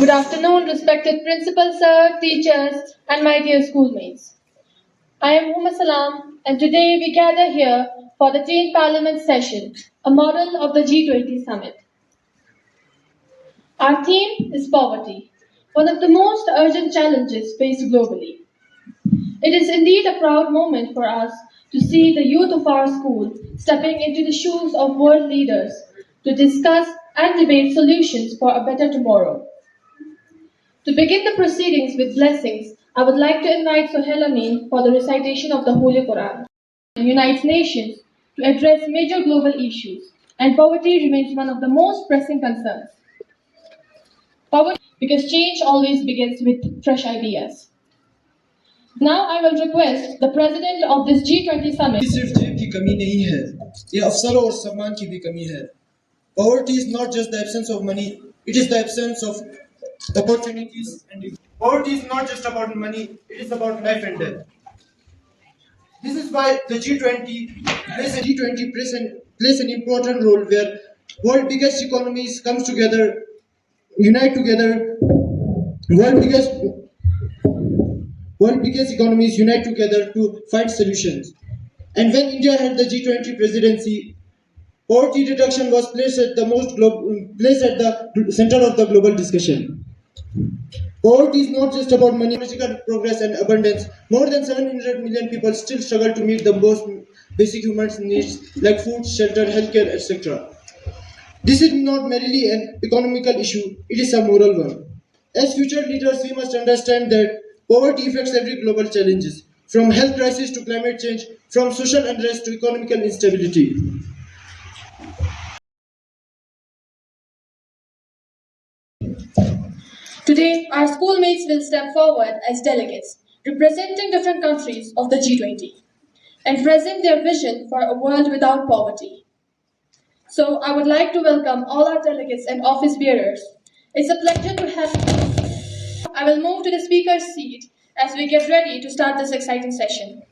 Good afternoon, respected principal sir, teachers, and my dear schoolmates. I am Salam, and today we gather here for the Teen Parliament session, a model of the G20 summit. Our theme is poverty, one of the most urgent challenges faced globally. It is indeed a proud moment for us to see the youth of our school stepping into the shoes of world leaders to discuss and debate solutions for a better tomorrow. To begin the proceedings with blessings, I would like to invite Sohail Amin for the recitation of the Holy Quran. It unites nations to address major global issues, and poverty remains one of the most pressing concerns. Poverty, because change always begins with fresh ideas. Now I will request the president of this G20 summit. सिर्फ जेब की कमी नहीं है, ये अवसरों और सम्मान की भी कमी है. Poverty is not just the absence of money; it is the absence of opportunities. And poverty is not just about money; it is about life and death. This is why the G20 plays an important role where world biggest economies comes together, unite together. World biggest economies unite together to find solutions. And when India had the G20 presidency, poverty reduction was placed at the center of the global discussion. Poverty is not just about money, technological progress and abundance. More than 700 million people still struggle to meet the most basic human needs like food, shelter, healthcare, etc. This is not merely an economical issue, it is a moral one. As future leaders, we must understand that poverty affects every global challenges, from health crisis to climate change, from social unrest to economical instability. Today, our schoolmates will step forward as delegates, representing different countries of the G20, and present their vision for a world without poverty. So, I would like to welcome all our delegates and office bearers. It's a pleasure to have you. I will move to the speaker's seat as we get ready to start this exciting session.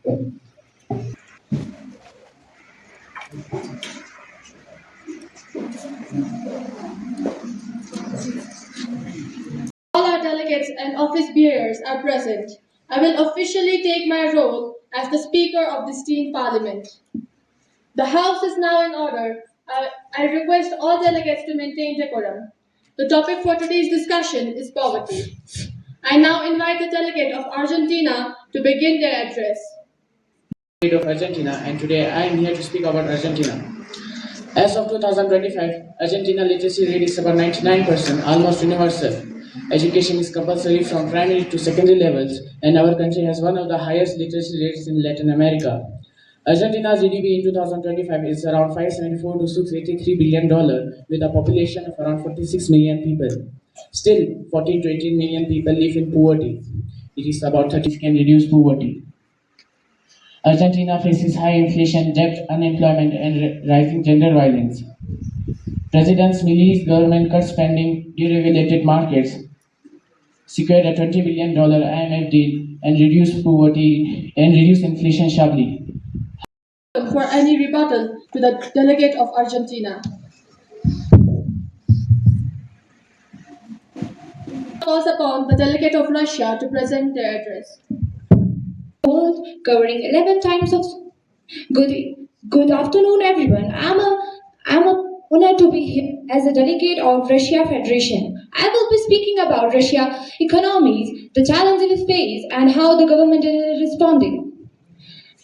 All our delegates and office bearers are present. I will officially take my role as the Speaker of this teen Parliament. The House is now in order. I request all delegates to maintain decorum. The topic for today's discussion is poverty. I now invite the delegate of Argentina to begin their address. Of Argentina, and today I am here to speak about Argentina. As of 2025, Argentina literacy rate is about 99%, almost universal. Education is compulsory from primary to secondary levels, and our country has one of the highest literacy rates in Latin America. Argentina's GDP in 2025 is around $574 to $683 billion, with a population of around 46 million people. Still, 14 to 18 million people live in poverty. It is about 30 can reduce poverty. Argentina faces high inflation, debt, unemployment, and rising gender violence. President Milei's government cut spending, deregulated markets, secured a $20 billion IMF deal, and reduced poverty and reduced inflation sharply. For any rebuttal to the delegate of Argentina. Calls upon the delegate of Russia to present their address. World covering 11 times of good afternoon everyone. I'm honored to be here as a delegate of Russia Federation. I will be speaking about Russia economies, the challenges it faces and how the government is responding.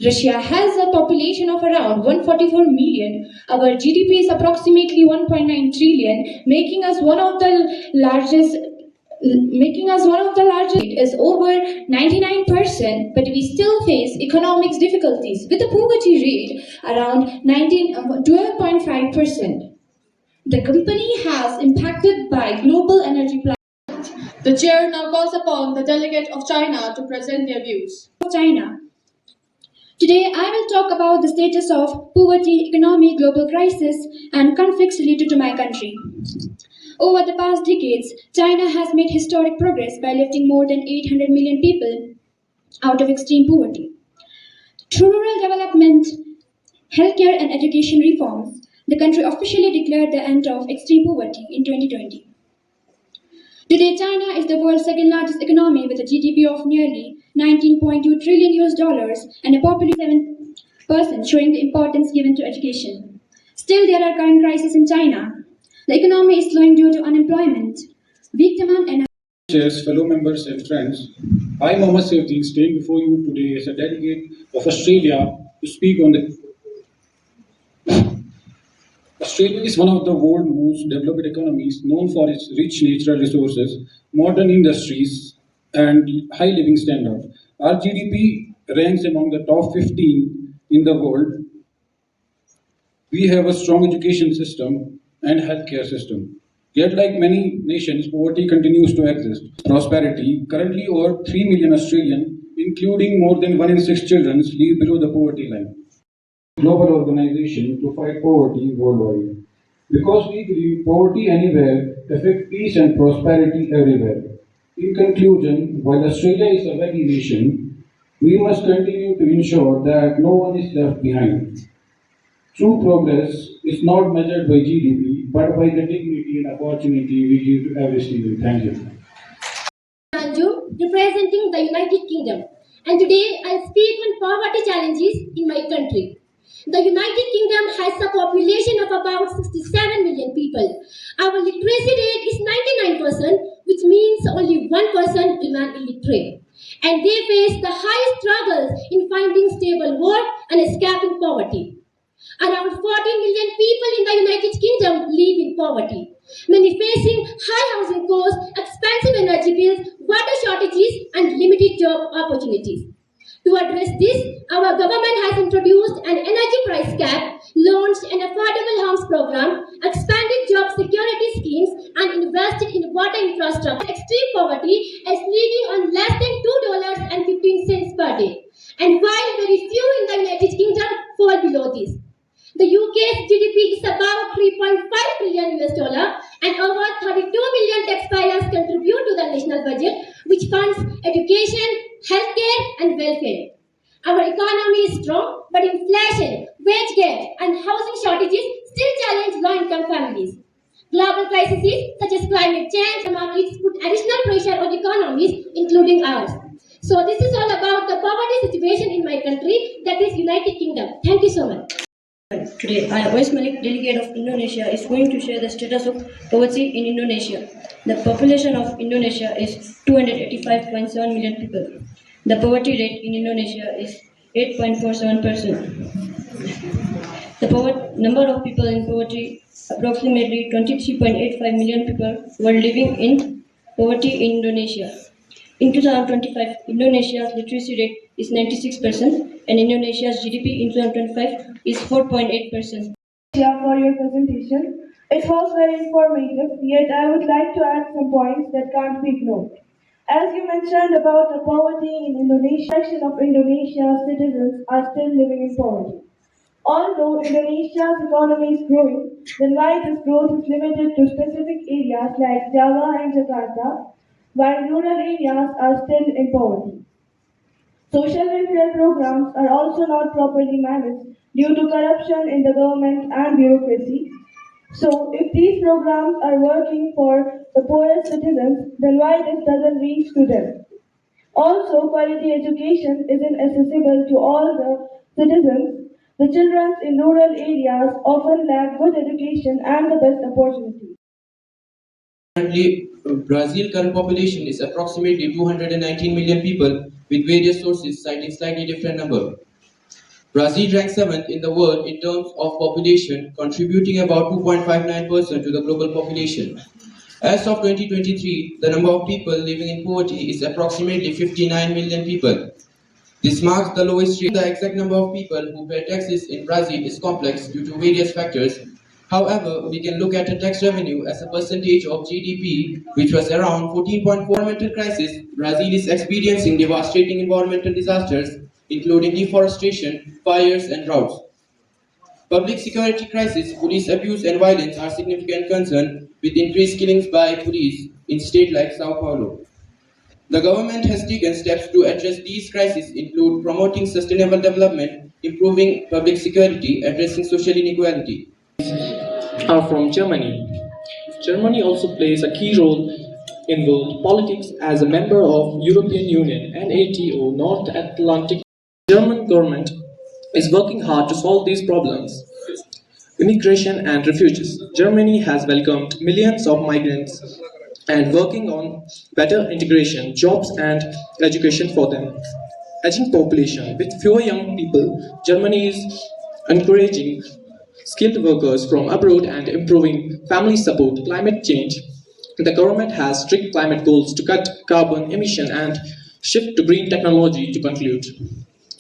Russia has a population of around 144 million. Our GDP is approximately 1.9 trillion, making us one of the largest. It is over 99%, but we still face economic difficulties with a poverty rate around 12.5%. The company has impacted by global energy prices. The chair now calls upon the delegate of China to present their views. China. Today, I will talk about the status of poverty, economic, global crisis, and conflicts related to my country. Over the past decades, China has made historic progress by lifting more than 800 million people out of extreme poverty. Through rural development, healthcare, and education reforms, the country officially declared the end of extreme poverty in 2020. Today, China is the world's second largest economy with a GDP of nearly 19.2 trillion US dollars and a population 7%, showing the importance given to education. Still, there are current crises in China. The economy is slowing due to unemployment, weak demand, and Chairs, fellow members, and friends, I, Mohammed Safdin, staying before you today as a delegate of Australia to speak on the. Australia is one of the world's most developed economies, known for its rich natural resources, modern industries, and high living standards. Our GDP ranks among the top 15 in the world. We have a strong education system and healthcare system. Yet, like many nations, poverty continues to exist. Prosperity, currently over 3 million Australians, including more than 1 in 6 children, live below the poverty line. Global organization to fight poverty worldwide. Because we believe poverty anywhere affects peace and prosperity everywhere. In conclusion, while Australia is a wealthy nation, we must continue to ensure that no one is left behind. True progress is not measured by GDP, but by the dignity and opportunity we give to every student. Thank you. Anju, representing the United Kingdom, and today I'll speak on poverty challenges in my country. The United Kingdom has a population of about 67 million people. Our literacy rate is 99%, which means only 1% remain illiterate. And they face the highest struggles in finding stable work and escaping poverty. Around 14 million people in the United Kingdom live in poverty, many facing high housing costs, expensive energy bills, water shortages, and limited job opportunities. To address this, our government has introduced an energy price cap, launched an affordable homes program, expanded job security schemes, and invested in water infrastructure. Extreme poverty is living on less than $2.15 per day, and while very few in the United Kingdom fall below this. The UK's GDP is about 3.5 trillion US dollar, and over 32 million taxpayers contribute to the national budget, which funds education, healthcare, and welfare. Our economy is strong, but inflation, wage gaps, and housing shortages still challenge low-income families. Global crises such as climate change and markets put additional pressure on economies, including ours. So this is all about the poverty situation in my country, that is United Kingdom. Thank you so much. Today, I, Wais Malik, delegate of Indonesia, is going to share the status of poverty in Indonesia. The population of Indonesia is 285.7 million people. The poverty rate in Indonesia is 8.47%. The number of people in poverty, approximately 23.85 million people, were living in poverty in Indonesia. In 2025, Indonesia's literacy rate is 96%, and Indonesia's GDP in 2025 is 4.8%. For your presentation. It was very informative, yet I would like to add some points that can't be ignored. As you mentioned about the poverty in Indonesia, section of Indonesia's citizens are still living in poverty. Although Indonesia's economy is growing, then why this growth is limited to specific areas like Java and Jakarta, while rural areas are still in poverty. Social welfare programs are also not properly managed due to corruption in the government and bureaucracy. So, if these programs are working for the poorest citizens, then why this doesn't reach to them? Also, quality education isn't accessible to all the citizens. The children in rural areas often lack good education and the best opportunities. Currently, Brazil's current population is approximately 219 million people, with various sources citing slightly different number. Brazil ranks 7th in the world in terms of population, contributing about 2.59% to the global population. As of 2023, the number of people living in poverty is approximately 59 million people. This marks the lowest rate. The exact number of people who pay taxes in Brazil is complex due to various factors. However, we can look at the tax revenue as a percentage of GDP, which was around 14.4. Environmental crisis. Brazil is experiencing devastating environmental disasters, including deforestation, fires, and droughts. Public security crisis, police abuse, and violence are significant concerns, with increased killings by police in states like Sao Paulo. The government has taken steps to address these crises, include promoting sustainable development, improving public security, addressing social inequality. Are from Germany. Germany also plays a key role in world politics as a member of European Union and NATO North Atlantic. German government is working hard to solve these problems. Immigration and refugees. Germany has welcomed millions of migrants and working on better integration, jobs and education for them. Aging population. With fewer young people, Germany is encouraging skilled workers from abroad and improving family support. Climate change. The government has strict climate goals to cut carbon emission and shift to green technology to conclude.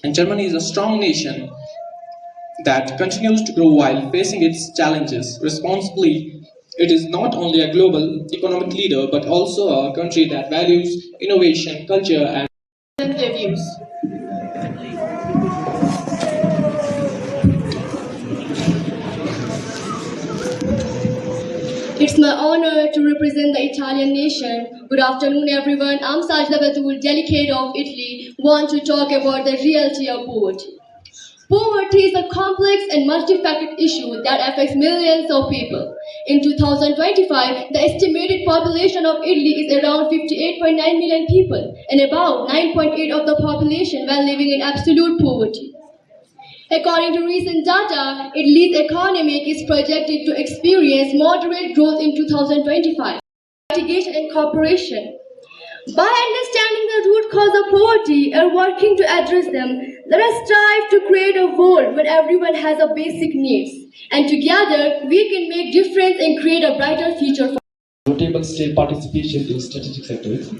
And Germany is a strong nation that continues to grow while facing its challenges responsibly. It is not only a global economic leader but also a country that values innovation, culture, and their views. It's my honor to represent the Italian nation. Good afternoon, everyone. I'm Sajda Batul, delegate of Italy, want to talk about the reality of poverty. Poverty is a complex and multifaceted issue that affects millions of people. In 2025, the estimated population of Italy is around 58.9 million people, and about 9.8 of the population were living in absolute poverty. According to recent data, Italy's economy is projected to experience moderate growth in 2025. Mitigation and cooperation. By understanding the root cause of poverty and working to address them, let us strive to create a world where everyone has a basic needs. And together, we can make difference and create a brighter future for notable state participation in strategic sectors.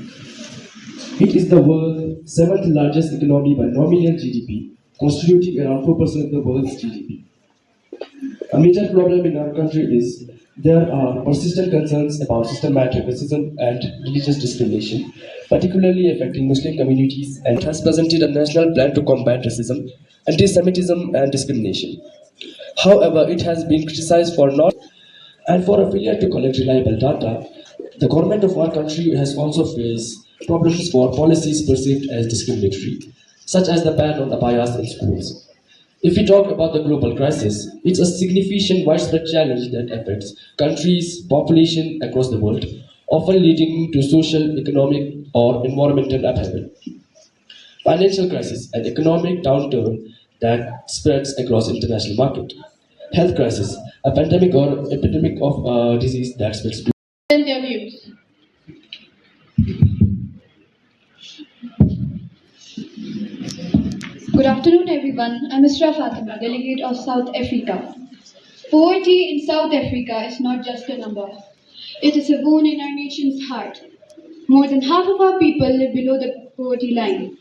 It is the world's seventh largest economy by nominal GDP, constituting around 4% of the world's GDP. A major problem in our country is there are persistent concerns about systematic racism and religious discrimination, particularly affecting Muslim communities, and has presented a national plan to combat racism, anti-Semitism, and discrimination. However, it has been criticized for not and for a failure to collect reliable data. The government of our country has also faced problems for policies perceived as discriminatory, such as the ban on abayas in schools. If we talk about the global crisis, it's a significant widespread challenge that affects countries, population across the world, often leading to social, economic, or environmental upheaval. Financial crisis, an economic downturn that spreads across international market. Health crisis, a pandemic or epidemic of a disease that spreads. Their views. Good afternoon, everyone. I'm Isra Fatima, delegate of South Africa. Poverty in South Africa is not just a number. It is a wound in our nation's heart. More than half of our people live below the poverty line.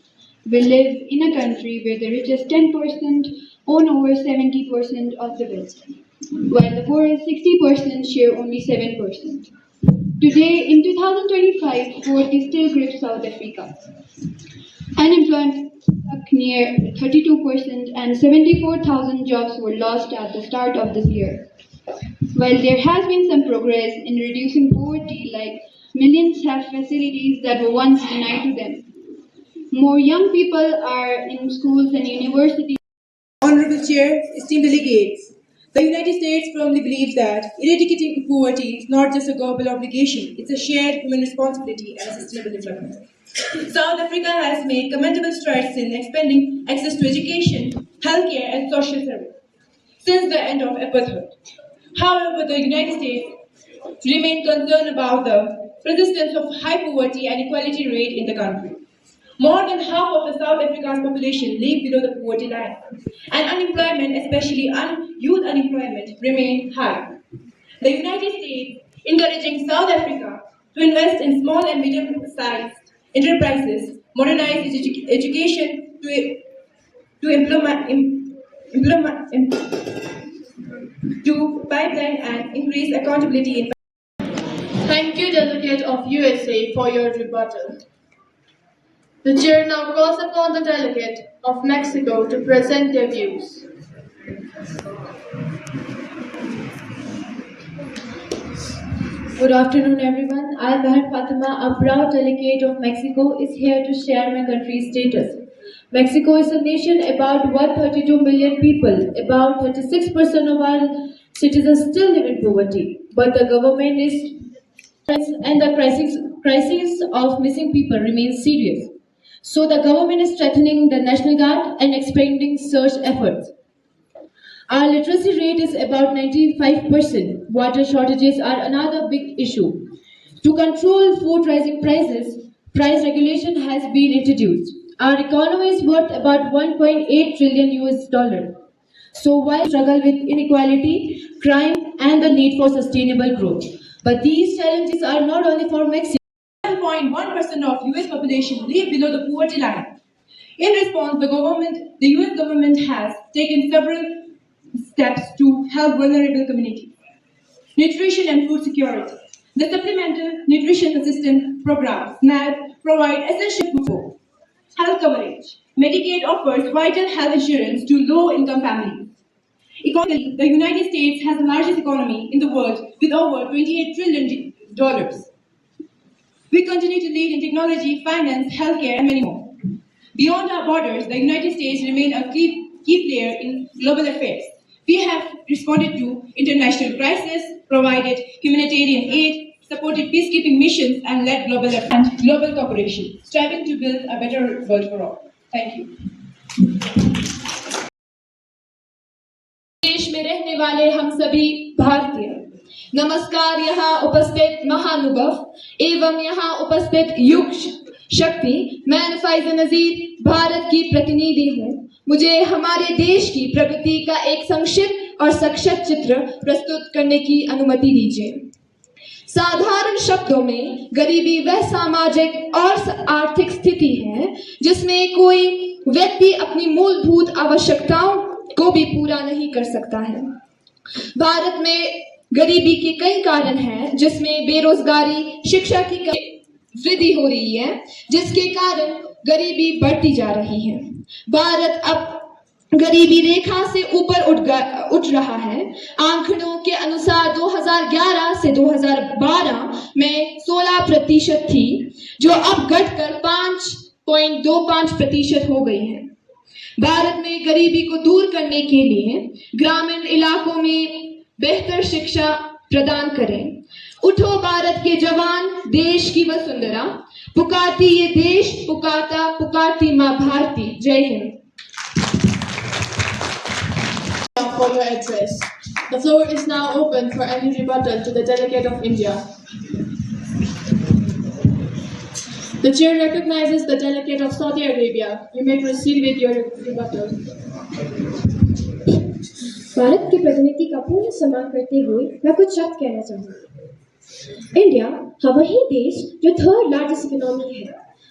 We live in a country where the richest 10% own over 70% of the wealth, while the poorest 60% share only 7%. Today, in 2025, poverty still grips South Africa. Unemployment struck near 32% and 74,000 jobs were lost at the start of this year. While there has been some progress in reducing poverty, like millions have facilities that were once denied to them. More young people are in schools and universities. Honorable Chair, esteemed delegates, the United States firmly believes that eradicating poverty is not just a global obligation, it's a shared human responsibility and sustainable development. South Africa has made commendable strides in expanding access to education, healthcare, and social service since the end of apartheid. However, the United States remain concerned about the persistence of high poverty and equality rate in the country. More than half of the South Africa's population live below the poverty line, and unemployment, especially youth unemployment, remains high. The United States encouraging South Africa to invest in small and medium-sized enterprises, modernize its education to pipeline and increase accountability in. Thank you, delegate of USA, for your rebuttal. The chair now calls upon the delegate of Mexico to present their views. Good afternoon, everyone. I, Bahar Fatima, a proud delegate of Mexico, is here to share my country's status. Mexico is a nation about 132 million people. About 36% of our citizens still live in poverty, but the government is and the crisis of missing people remains serious. So the government is strengthening the National Guard and expanding search efforts. Our literacy rate is about 95%. Water shortages are another big issue. To control food rising prices, price regulation has been introduced. Our economy is worth about 1.8 trillion US dollar. So while we struggle with inequality, crime and the need for sustainable growth. But these challenges are not only for Mexico. 7.1% of US population live below the poverty line. In response, the US government has taken several steps to help vulnerable communities. Nutrition and food security. The Supplemental Nutrition Assistance Program, SNAP, provide essential food for health coverage. Medicaid offers vital health insurance to low-income families. Economically, the United States has the largest economy in the world with over $28 trillion. We continue to lead in technology, finance, healthcare, and many more. Beyond our borders, the United States remains a key player in global affairs. We have responded to international crises, provided humanitarian aid, supported peacekeeping missions, and led global cooperation, striving to build a better world for all. Thank you. देश में रहने वाले हम सभी भारतीय नमस्कार। यहाँ उपस्थित महानुभाव एवं यहाँ उपस्थित युग शक्ति, मैं फाइज़ा नज़ीर भारत की प्रतिनिधि हूँ। मुझे हमारे देश की प्रगति का एक संक्षिप्त और सशक्त चित्र प्रस्तुत करने की अनुमति दीजिए। साधारण शब्दों में गरीबी वह सामाजिक और आर्थिक स्थिति है जिसमें कोई व्यक्ति अपनी मूलभूत आवश्यकताओं को भी पूरा नहीं कर सकता है। भारत में गरीबी के कई कारण हैं, जिसमें बेरोजगारी, शिक्षा की वृद्धि हो रही है, जिसके कारण गरीबी बढ़ती जा रही है। भारत अब गरीबी रेखा से ऊपर उठ रहा है। आंकड़ों के अनुसार 2011 से 2012 में 16% थी, जो अब घटकर 5.25% हो गई है। भारत में गरीबी को दूर करने के लिए ग्रामीण इलाकों में बेहतर शिक्षा प्रदान करें। उठो भारत के जवान, देश की वसुंधरा, पुकारती ये देश, पुकारती माँ भारती। जय Hind. For your address. The floor is now open for any rebuttal to the delegate of India. The chair recognizes the delegate of Saudi Arabia. You may proceed with your rebuttal. Bharat के प्रतिनिधि का पूर्ण सम्मान करते हुए मैं कुछ शब्द कहना चाहूँगी। इंडिया वही देश जो थर्ड लार्जेस्ट इकोनॉमी है,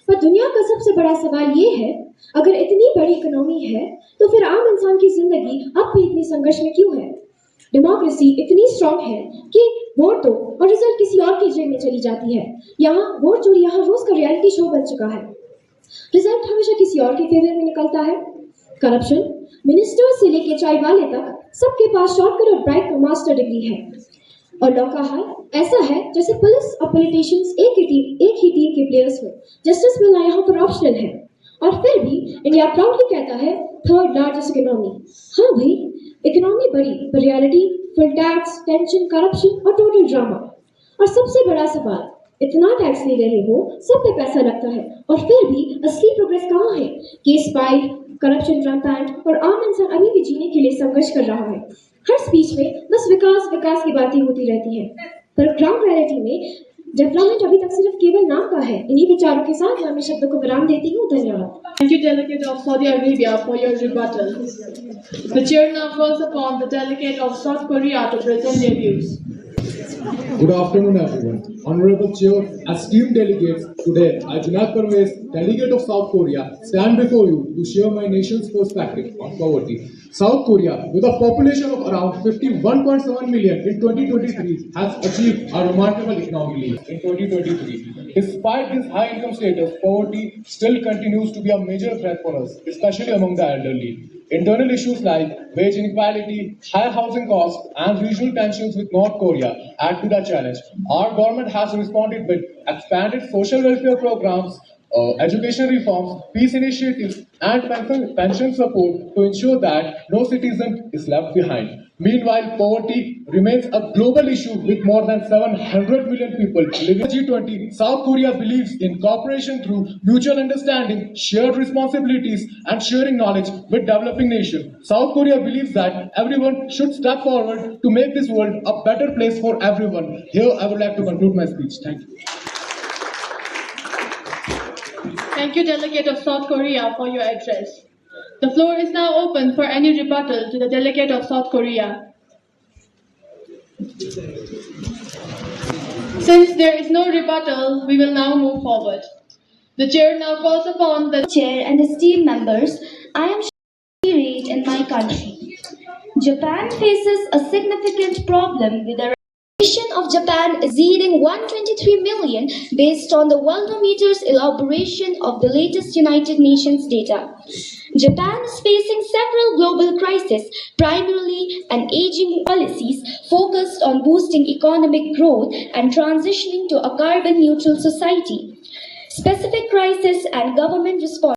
पर दुनिया का सबसे बड़ा सवाल ये है, अगर इतनी बड़ी इकोनॉमी है तो फिर आम इंसान की जिंदगी अब भी इतनी संघर्ष में क्यों है? डेमोक्रेसी इतनी स्ट्रांग है कि वोट दो और रिजल्ट किसी और की जेब में चली जाती है। यहाँ वोट चोरी यहाँ रोज का रियलिटी शो बन चुका है। रिजल्ट हमेशा किसी और के फेवर में निकलता है। करप्शन, मिनिस्टर से लेके चाय वाले तक सबके पास शॉर्टकट और ब्राइट का मास्टर डिग्री है। और लॉ का हाल ऐसा है जैसे पुलिस और पॉलिटिशियंस एक ही टीम के प्लेयर्स हो। जस्टिस मिलना यहाँ पर ऑप्शनल है, और फिर भी इंडिया प्राउडली कहता है थर्ड लार्जेस्ट इकोनॉमी। हाँ भाई, इकोनॉमी बड़ी, पर reality full tax, tension, corruption और टोटल ड्रामा। और सबसे बड़ा सवाल, इतना टैक्स ले रहे हो, सब पे पैसा लगता है, और फिर भी असली प्रोग्रेस कहाँ है? केस फाइल, करप्शन रैम्पेंट, और आम इंसान अभी भी जीने के लिए संघर्ष कर रहा है। हर स्पीच में बस विकास विकास की बातें होती रहती हैं, पर ग्राउंड रियलिटी में डेवलपमेंट अभी तक सिर्फ केवल नाम का है। इन्हीं विचारों के साथ मैं अपने शब्दों को विराम देती हूँ। धन्यवाद। Thank you, delegate of Saudi Arabia, for your rebuttal. The chair now calls upon the delegate of South Korea to present their views. Good afternoon, everyone. Honorable Chair, esteemed delegates, today I, Junaid Parvez, delegate of South Korea, stand before you to share my nation's perspective on poverty. South Korea, with a population of around 51.7 million in 2023, has achieved a remarkable economic leap in 2023. Despite this high income status, poverty still continues to be a major threat for us, especially among the elderly. Internal issues like wage inequality, high housing costs, and regional tensions with North Korea add to the challenge. Our government has responded with expanded social welfare programs, education reforms, peace initiatives, and pension support to ensure that no citizen is left behind. Meanwhile, poverty remains a global issue with more than 700 million people living in the G20. South Korea believes in cooperation through mutual understanding, shared responsibilities, and sharing knowledge with developing nations. South Korea believes that everyone should step forward to make this world a better place for everyone. Here, I would like to conclude my speech. Thank you. Thank you, Delegate of South Korea, for your address. The floor is now open for any rebuttal to the Delegate of South Korea. Since there is no rebuttal, we will now move forward. The chair now calls upon the Chair and esteemed members, I am irate in my country. Japan faces a significant problem with the population of Japan exceeding 123 million based on the Worldometer's elaboration of the latest United Nations data. Japan is facing several global crises, primarily an aging policies focused on boosting economic growth and transitioning to a carbon neutral society. Specific crisis and government response